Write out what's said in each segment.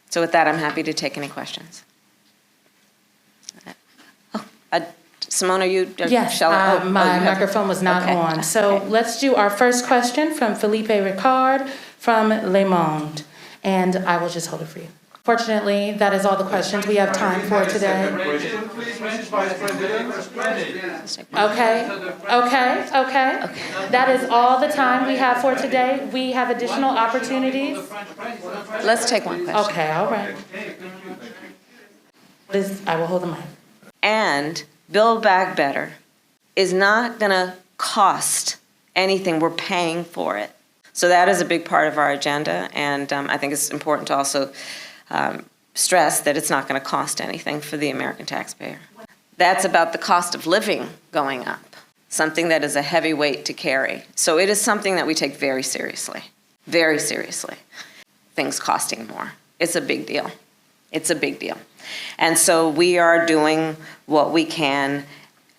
So with that, I'm happy to take any questions. Simone, are you? Yes, my microphone was not on. So let's do our first question from Felipe Ricard from Le Monde. And I will just hold it for you. Fortunately, that is all the questions we have time for today. Okay. That is all the time we have for today. We have additional opportunities. Let's take one question. Okay, all right. I will hold the mic. And Build Back Better is not going to cost anything. We're paying for it. So that is a big part of our agenda, and I think it's important to also stress that it's not going to cost anything for the American taxpayer. That's about the cost of living going up, something that is a heavy weight to carry. So it is something that we take very seriously, very seriously. Things costing more. It's a big deal. It's a big deal. And so we are doing what we can,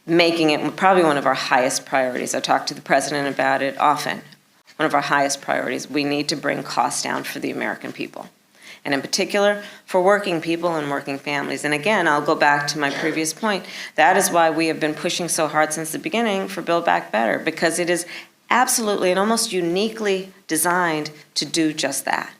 making it probably one of our highest priorities. I talk to the president about it often. One of our highest priorities. We need to bring costs down for the American people. And in particular, for working people and working families. And again, I'll go back to my previous point. That is why we have been pushing so hard since the beginning for Build Back Better, because it is absolutely and almost uniquely designed to do just that.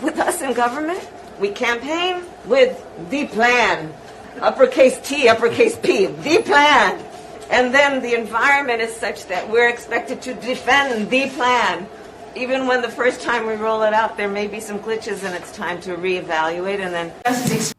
With us in government, we campaign with the plan. Uppercase T, uppercase P, the plan. And then the environment is such that we're expected to defend the plan. Even when the first time we roll it out, there may be some glitches and it's time to reevaluate and then...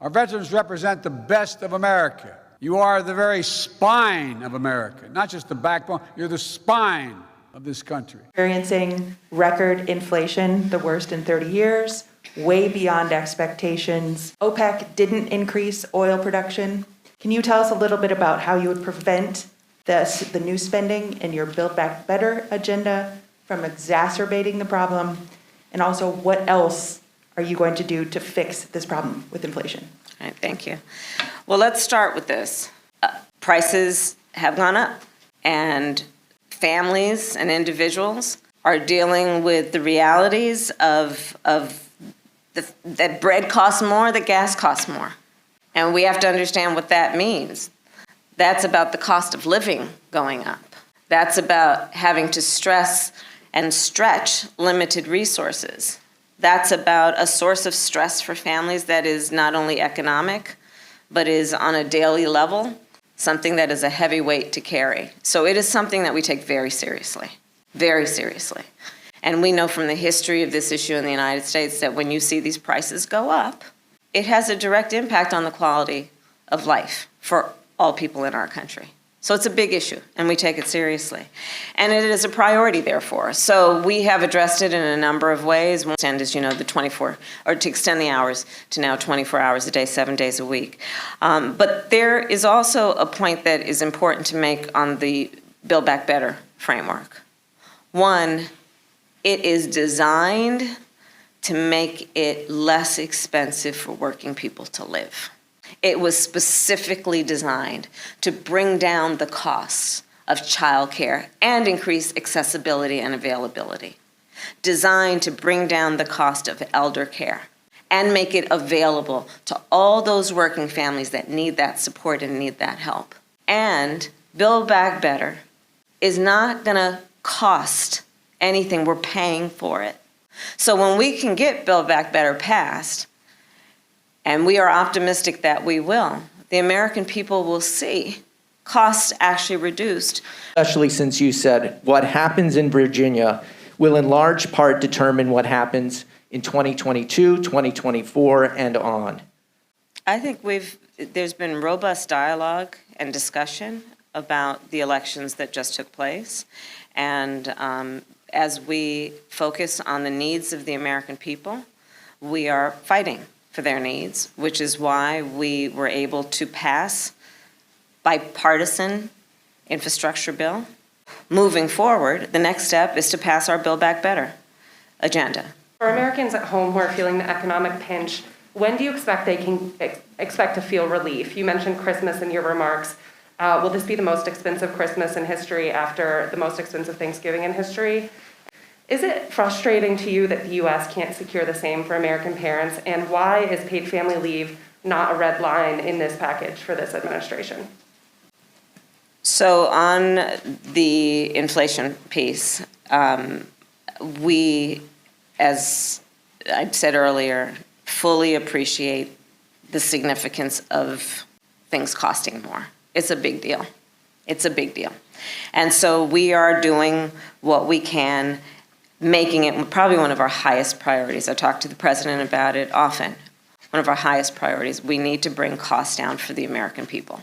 Our veterans represent the best of America. You are the very spine of America, not just the backbone, you're the spine of this country. Experiencing record inflation, the worst in 30 years, way beyond expectations. OPEC didn't increase oil production. Can you tell us a little bit about how you would prevent the new spending in your Build Back Better agenda from exacerbating the problem? And also, what else are you going to do to fix this problem with inflation? All right, thank you. Well, let's start with this. Prices have gone up, and families and individuals are dealing with the realities of that bread costs more, that gas costs more. And we have to understand what that means. That's about the cost of living going up. That's about having to stress and stretch limited resources. That's about a source of stress for families that is not only economic, but is on a daily level, something that is a heavy weight to carry. So it is something that we take very seriously, very seriously. And we know from the history of this issue in the United States that when you see these prices go up, it has a direct impact on the quality of life for all people in our country. So it's a big issue, and we take it seriously. And it is a priority, therefore. So we have addressed it in a number of ways. One extend is, the 24, or to extend the hours to now 24 hours a day, 7 days a week. But there is also a point that is important to make on the Build Back Better framework. One, it is designed to make it less expensive for working people to live. It was specifically designed to bring down the costs of childcare and increase accessibility and availability. Designed to bring down the cost of elder care and make it available to all those working families that need that support and need that help. And Build Back Better is not going to cost anything. We're paying for it. So when we can get Build Back Better passed, and we are optimistic that we will, the American people will see costs actually reduced. Especially since you said what happens in Virginia will in large part determine what happens in 2022, 2024, and on. I think there's been robust dialogue and discussion about the elections that just took place. And as we focus on the needs of the American people, we are fighting for their needs, which is why we were able to pass bipartisan infrastructure bill. Moving forward, the next step is to pass our Build Back Better agenda. For Americans at home who are feeling the economic pinch, when do you expect they can expect to feel relief? You mentioned Christmas in your remarks. Will this be the most expensive Christmas in history after the most expensive Thanksgiving in history? Is it frustrating to you that the U.S. can't secure the same for American parents? And why is paid family leave not a red line in this package for this administration? So on the inflation piece, we, as I said earlier, fully appreciate the significance of things costing more. It's a big deal. It's a big deal. And so we are doing what we can, making it probably one of our highest priorities. I talk to the president about it often. One of our highest priorities. We need to bring costs down for the American people,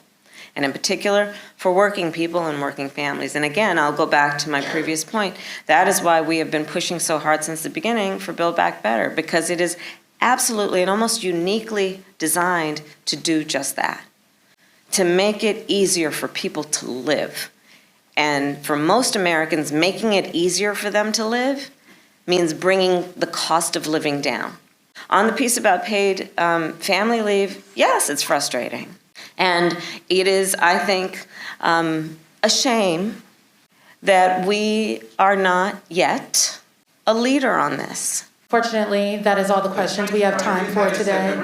and in particular for working people and working families. And again, I'll go back to my previous point. That is why we have been pushing so hard since the beginning for Build Back Better, because it is absolutely and almost uniquely designed to do just that, to make it easier for people to live. And for most Americans, making it easier for them to live means bringing the cost of living down. On the piece about paid family leave, yes, it's frustrating. And it is, I think, a shame that we are not yet a leader on this. Fortunately, that is all the questions we have time for today.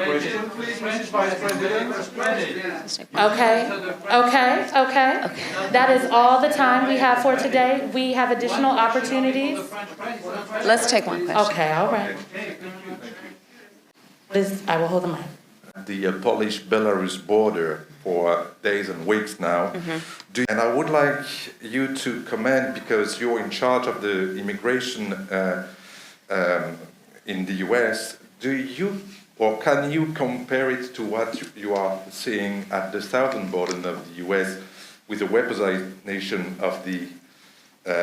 Okay. That is all the time we have for today. We have additional opportunities. Let's take one question. Okay, all right. I will hold the mic. The Polish-Belarus border for days and weeks now. And I would like you to comment, because you're in charge of the immigration in the US. Do you, or can you compare it to what you are seeing at the southern border of the US with the weaponization of the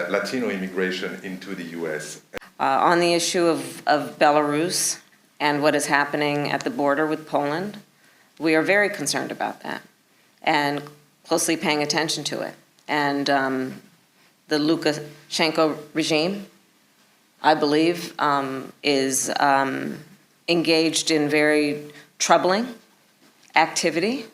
Latino immigration into the US? On the issue of Belarus and what is happening at the border with Poland, we are very concerned about that and closely paying attention to it. And the Lukashenko regime, I believe, is engaged in very troubling activity